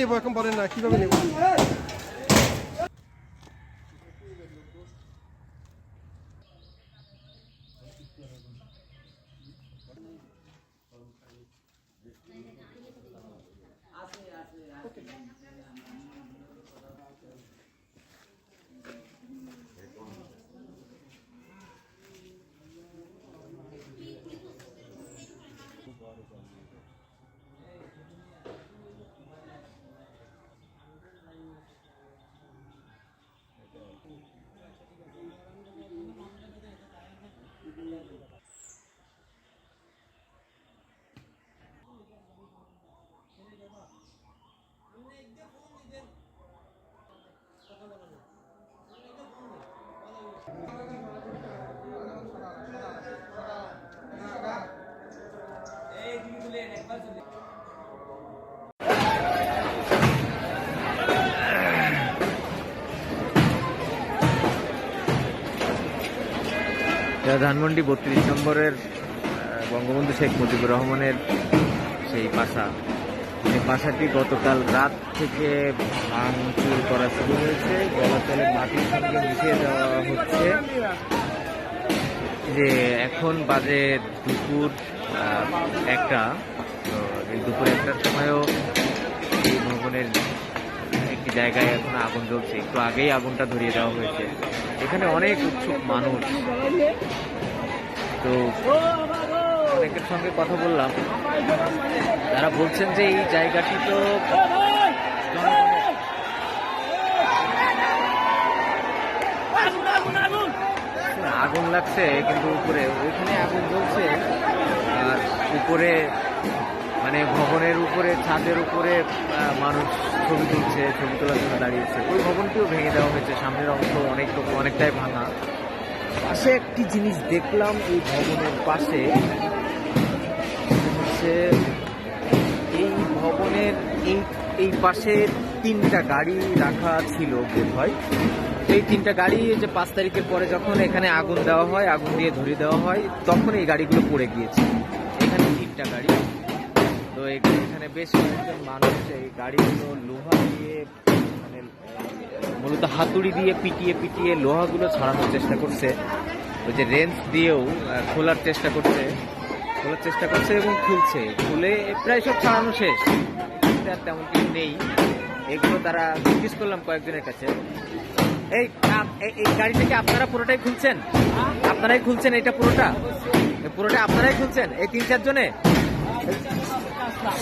নেবো এখন বলেন না, কিভাবে নেবো? ধানমন্ডি 32 নম্বরের বঙ্গবন্ধু শেখ মুজিবুর রহমানের সেই বাসা, এই বাসাটি গতকাল রাত থেকে ভাঙচুর করা শুরু হয়েছে। গলাতলে মাটির সঙ্গে মিশিয়ে দেওয়া হচ্ছে। যে এখন বাজে দুপুর 1টা, তো এই দুপুর 1টার সময়ও এই ভবনের একটি জায়গায় এখন আগুন জ্বলছে। একটু আগেই আগুনটা ধরিয়ে দেওয়া হয়েছে। এখানে অনেক উৎসুক মানুষ, তো অনেকের সঙ্গে কথা বললাম, তারা বলছেন যে এই জায়গাটি তো আগুন লাগছে, কিন্তু উপরে ওইখানে আগুন জ্বলছে, আর উপরে মানে ভবনের উপরে ছাদের উপরে মানুষ ছবি তুলছে, ছবি তোলার জন্য দাঁড়িয়েছে। ওই ভবনটিও ভেঙে দেওয়া হয়েছে, সামনের অংশ অনেকটাই ভাঙা। পাশে একটি জিনিস দেখলাম, এই ভবনের পাশে হচ্ছে এই ভবনের এই পাশে 3টা গাড়ি রাখা ছিল বোধ হয়। এই 3টা গাড়ি যে 5 তারিখের পরে যখন এখানে আগুন দেওয়া হয়, আগুন দিয়ে ধরিয়ে দেওয়া হয়, তখন এই গাড়িগুলো পড়ে গিয়েছে। এখানে 3টা গাড়ি, তো এখানে বেশ কয়েকজন মানুষ এই গাড়িগুলো লোহা দিয়ে মানে মূলত হাতুড়ি দিয়ে পিটিয়ে লোহাগুলো ছাড়ানোর চেষ্টা করছে। ওই যে রেঞ্জ দিয়েও খোলার চেষ্টা করছে এবং খুলে প্রায় সব ছাড়ানো শেষ। তেমন কিছু নেই। এগুলো তারা জিজ্ঞেস করলাম কয়েকজনের কাছে, এই গাড়িটাকে আপনারা পুরোটাই খুলছেন? আপনারাই খুলছেন? এটা পুরোটা আপনারাই খুলছেন? এই 3-4 জনে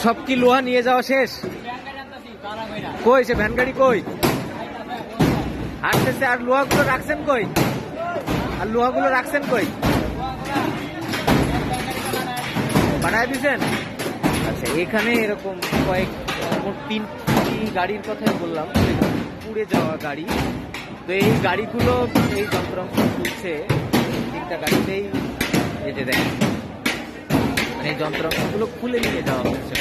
সব কি লোহা নিয়ে যাওয়া শেষ? কই সে ভ্যান গাড়ি কই? আসতেছে। আর লোহাগুলো রাখছেন কই? বাড়ায় দিচ্ছেন? আচ্ছা, এখানে এরকম কয়েক 3টি গাড়ির কথাই বললাম, পুড়ে যাওয়া গাড়ি। তো এই গাড়িগুলো এই যন্ত্রাংশ খুলছে 3টা গাড়িতেই, এই যে দেখেন এই যন্ত্রাংশগুলো খুলে নিয়ে যাওয়া হচ্ছে।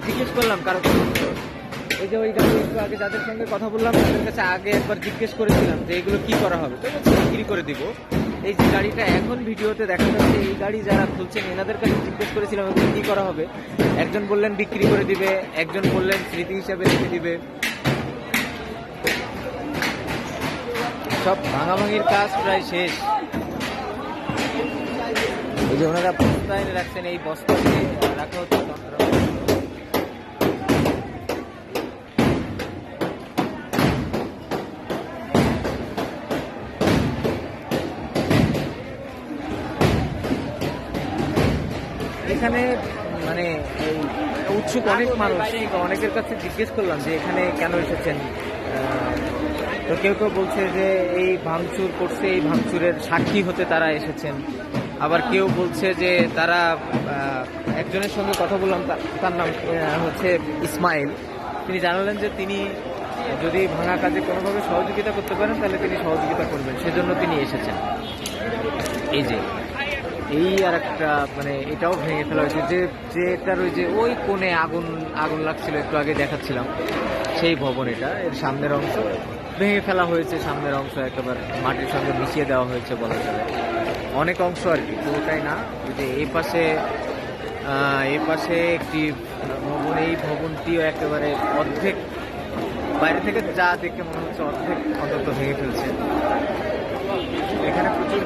জিজ্ঞেস করলাম কারো, এই যে ওই গাড়ি একটু আগে যাদের সঙ্গে কথা বললাম তাদের কাছে আগে একবার জিজ্ঞেস করেছিলাম যে এগুলো কি করা হবে, তো বিক্রি করে দিব। এই যে গাড়িটা এখন ভিডিওতে দেখা যাচ্ছে, এই গাড়ি যারা খুলছেন এনাদের কাছে জিজ্ঞেস করেছিলাম এগুলো কি করা হবে। একজন বললেন বিক্রি করে দিবে, একজন বললেন স্মৃতি হিসাবে রেখে দিবে। সব ভাঙাভাঙির কাজ প্রায় শেষ। এই যে ওনারা বস্তা এনে রাখছেন, এই বস্তা দিয়ে রাখা হচ্ছে যন্ত্র। এখানে মানে উৎসুক অনেক মানুষ, অনেকের কাছে জিজ্ঞেস করলাম যে এখানে কেন এসেছেন। তো কেউ বলছে যে এই ভাঙচুর করছে, এই ভাঙচুরের সাক্ষী হতে তারা এসেছেন। আবার কেউ বলছে যে তারা, একজনের সঙ্গে কথা বললাম, তার নাম হচ্ছে ইসমাইল। তিনি জানালেন যে তিনি যদি ভাঙা কাজে কোনোভাবে সহযোগিতা করতে পারেন তাহলে তিনি সহযোগিতা করবেন, সেজন্য তিনি এসেছেন। এই যে এই আর একটা মানে এটাও ভেঙে ফেলা হয়েছে, যেটার ওই কোণে আগুন লাগছিল, একটু আগে দেখাচ্ছিলাম, সেই ভবন। এর সামনের অংশ ভেঙে ফেলা হয়েছে, সামনের অংশ একেবারে মাটির সঙ্গে মিশিয়ে দেওয়া হয়েছে বলা যাবে। অনেক অংশ আর কি, পুরোটাই না। ওই যে এই পাশে একটি ভবন, এই ভবনটিও একেবারে অর্ধেক, বাইরে থেকে যা দেখে মনে হচ্ছে অর্ধেক অন্তত ভেঙে ফেলছে। এখানে প্রচুর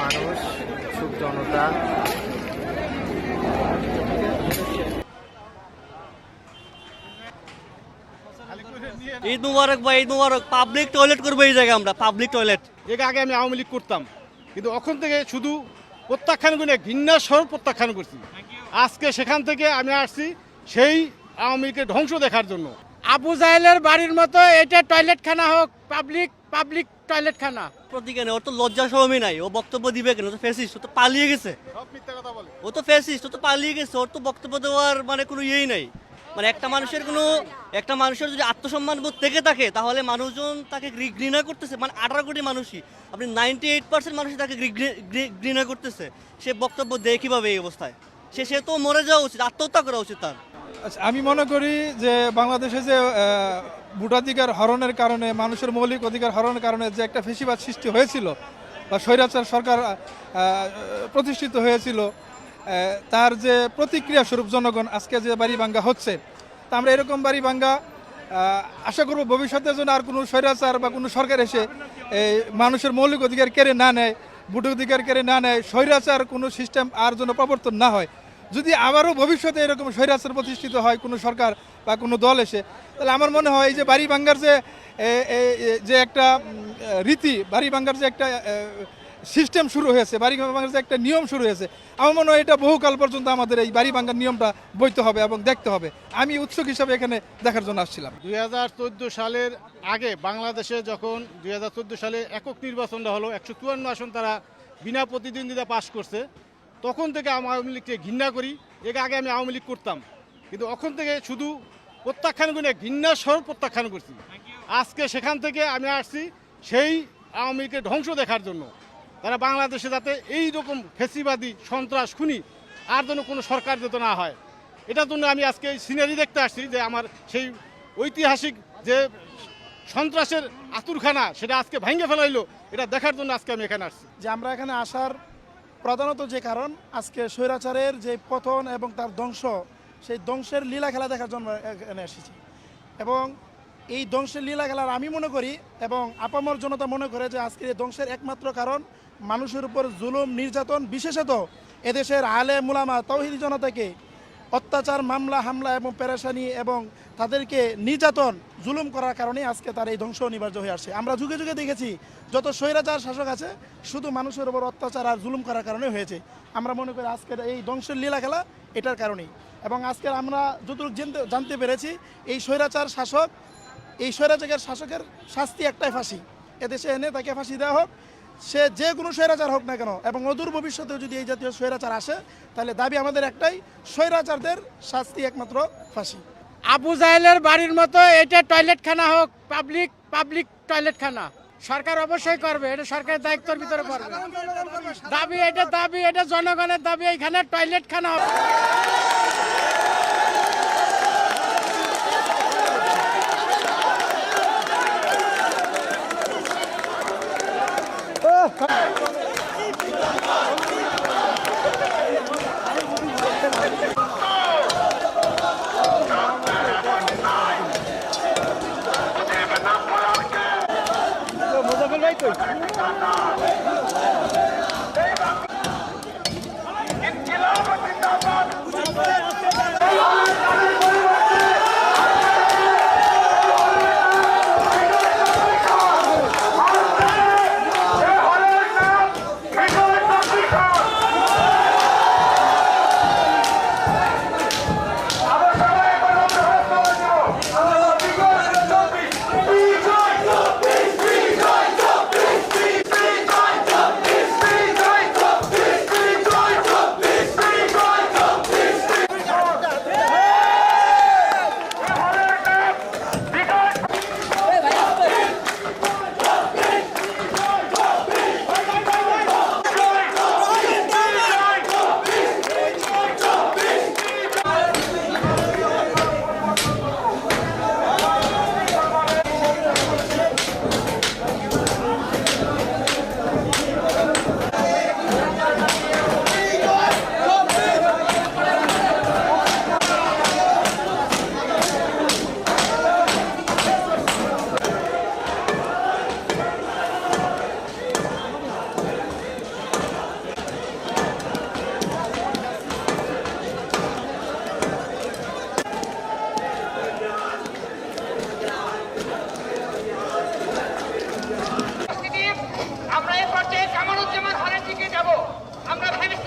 মানুষ, উৎসুক জনতা। ঈদ মুবারক ভাই, ঈদ মুবারক। পাবলিক টয়লেট করবো এই জায়গায় আমরা, পাবলিক টয়লেট। এর আগে আমি আওয়ামী লীগ করতাম, কিন্তু ওখান থেকে শুধু প্রত্যাখ্যান করে ঘৃণার স্বরূপ প্রত্যাখ্যান করছি। আজকে সেখান থেকে আমি আসছি সেই আওয়ামী লীগের ধ্বংস দেখার জন্য। আবু জাহেলের বাড়ির মতো এটা টয়লেট খানা হোক, পাবলিক টয়লেট খানা। প্রতিজ্ঞানে ওর তো লজ্জা শরমই নাই, ও বক্তব্য দিবে কেন? ও তো ফেসিস্ট, ও তো পালিয়ে গেছে। সব মিথ্যা কথা বলে। ও তো ফেসিস্ট, ও তো পালিয়ে গেছে। ওর তো বক্তব্য দেওয়ার মানে কোনো ইয়েই নাই। মানে একটা মানুষের যদি আত্মসম্মান বোধ থেকে থাকে, তাহলে মানুষজন তাকে ঘৃণা করতেছে। মানে 18 কোটি মানুষই, আপনি 98% মানুষই তাকে ঘৃণা করতেছে। সে বক্তব্য দেয় কিভাবে এই অবস্থায়? সে তো মরে যাওয়া উচিত, আত্মহত্যা করা উচিত তার। আচ্ছা, আমি মনে করি যে বাংলাদেশে যে ভোটাধিকার হরণের কারণে, মানুষের মৌলিক অধিকার হরণের কারণে যে একটা ফেসিবাদ সৃষ্টি হয়েছিল বা স্বৈরাচার সরকার প্রতিষ্ঠিত হয়েছিল, তার যে প্রতিক্রিয়া স্বরূপ জনগণ আজকে যে বাড়ি ভাঙ্গা হচ্ছে, তা আমরা এরকম বাড়ি ভাঙ্গা আশা করব ভবিষ্যতে যেন আর কোনো স্বৈরাচার বা কোনো সরকার এসে মানুষের মৌলিক অধিকার কেড়ে না নেয়, ভোট অধিকার কেড়ে না নেয়, স্বৈরাচার কোনো সিস্টেম আর যেন প্রবর্তন না হয়। যদি আবারও ভবিষ্যতে এরকম স্বৈরাচার প্রতিষ্ঠিত হয় কোনো সরকার বা কোনো দল এসে, তাহলে আমার মনে হয় এই যে বাড়ি ভাঙ্গার যে একটা রীতি, বাড়ি ভাঙ্গার যে একটা সিস্টেম শুরু হয়েছে, বাড়ি ভাঙ্গার যে একটা নিয়ম শুরু হয়েছে, আমার মনে হয় এটা বহুকাল পর্যন্ত আমাদের এই বাড়ি ভাঙ্গার নিয়মটা বইতে হবে এবং দেখতে হবে। আমি উৎসুক হিসাবে এখানে দেখার জন্য আসছিলাম। 2014 সালের আগে বাংলাদেশে যখন 2014 সালে একক নির্বাচনটা হলো, 154 আসন তারা বিনা প্রতিদ্বন্দ্বিতা পাশ করছে, তখন থেকে আমি আওয়ামী লীগকে ঘৃণা করি। এর আগে আমি আওয়ামী লীগ করতাম, কিন্তু ওখান থেকে শুধু প্রত্যাখ্যান করে ঘৃণার স্বরূপ প্রত্যাখ্যান করছি। আজকে সেখান থেকে আমি আসছি সেই আওয়ামী লীগের ধ্বংস দেখার জন্য। তারা বাংলাদেশে যাতে এই রকম ফেসিবাদী সন্ত্রাস খুনি আর যেন কোনো সরকার যাতে না হয়, এটার জন্য আমি আজকে এই সিনারি দেখতে আসছি, যে আমার সেই ঐতিহাসিক যে সন্ত্রাসের আতুরখানা সেটা আজকে ভেঙে ফেলাইলো, এটা দেখার জন্য আজকে আমি এখানে আসছি। যে আমরা এখানে আসার প্রধানত যে কারণ, আজকে স্বৈরাচারের যে পতন এবং তার ধ্বংস, সেই ধ্বংসের লীলা খেলা দেখার জন্য এখানে এসেছি। এবং এই ধ্বংসের লীলা খেলার আমি মনে করি এবং আপামর জনতা মনে করে যে আজকের এই ধ্বংসের একমাত্র কারণ মানুষের উপর জুলুম নির্যাতন, বিশেষত এদেশের আলেম উলামা তাওহীদি জনতাকে অত্যাচার, মামলা হামলা এবং পেরেশানি এবং তাদেরকে নির্যাতন জুলুম করার কারণে আজকে তার এই ধ্বংস অনিবার্য হয়ে আসে। আমরা যুগে যুগে দেখেছি যত স্বৈরাচার শাসক আছে শুধু মানুষের উপর অত্যাচার আর জুলুম করার কারণে হয়েছে। আমরা মনে করি আজকের এই ধ্বংসের লীলা খেলা এটার কারণেই। এবং আজকের আমরা যতটুকু জানতে পেরেছি, এই স্বৈরাচার শাসকের শাস্তি একটাই, ফাঁসি। এদেশে এনে তাকে ফাঁসি দেওয়া হোক, সে যে কোনো স্বৈরাচার হোক না কেন। এবং অদূর ভবিষ্যতেও যদি এই জাতীয় স্বৈরাচার আসে, তাহলে দাবি আমাদের একটাই, স্বৈরাচারদের শাস্তি একমাত্র ফাঁসি। আবু জাহেলের বাড়ির মতো এটা টয়লেট খানা হোক, পাবলিক টয়লেট খানা। সরকার অবশ্যই করবে, এটা সরকারের দায়িত্বের ভিতরে পড়বে। দাবি এটা জনগণের দাবি, এখানে টয়লেট খানা হবে।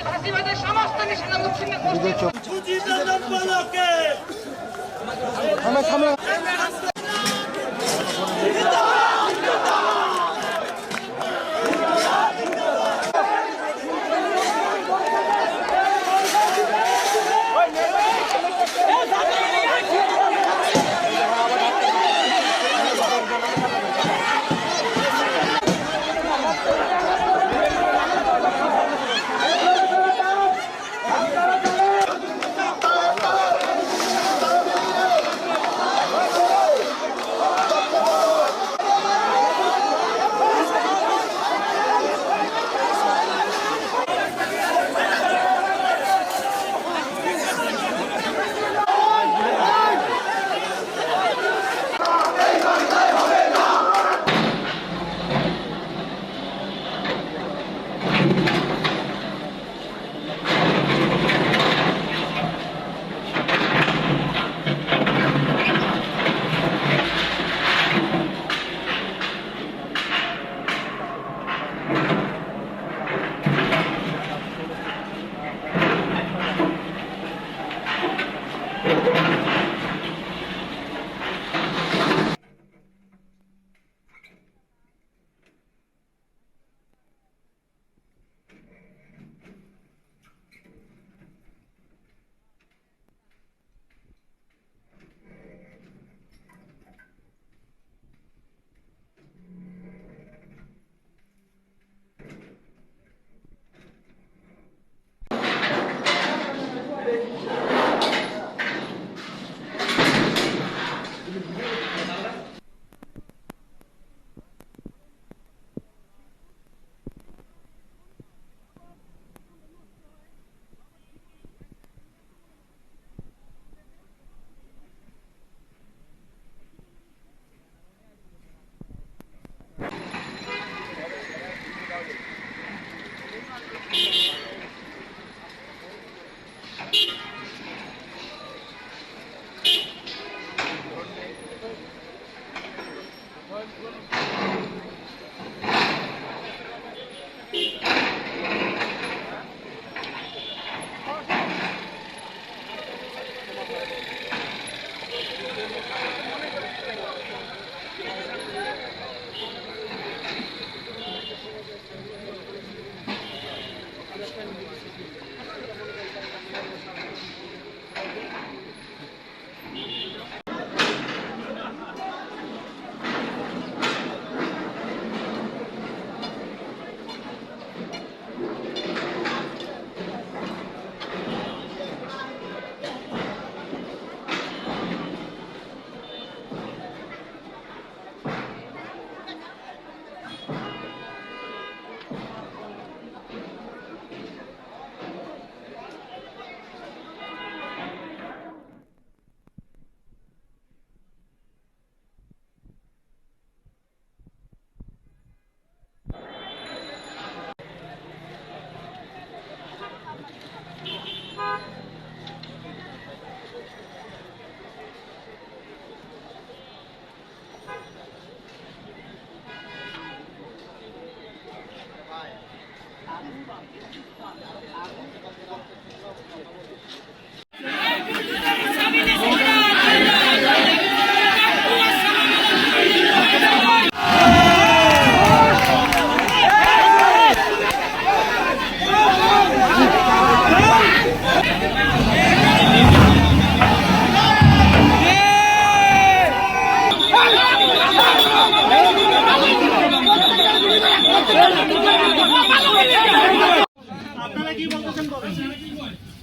ফাঁসিবাদের সমস্ত নিশানা বিচ্ছিন্ন করতে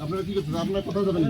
আপনারা কি করতেছেন? আপনারা কোথাও যাবেন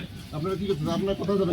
আপনারা কি করতেছেন? আপনারা কোথাও যাবেন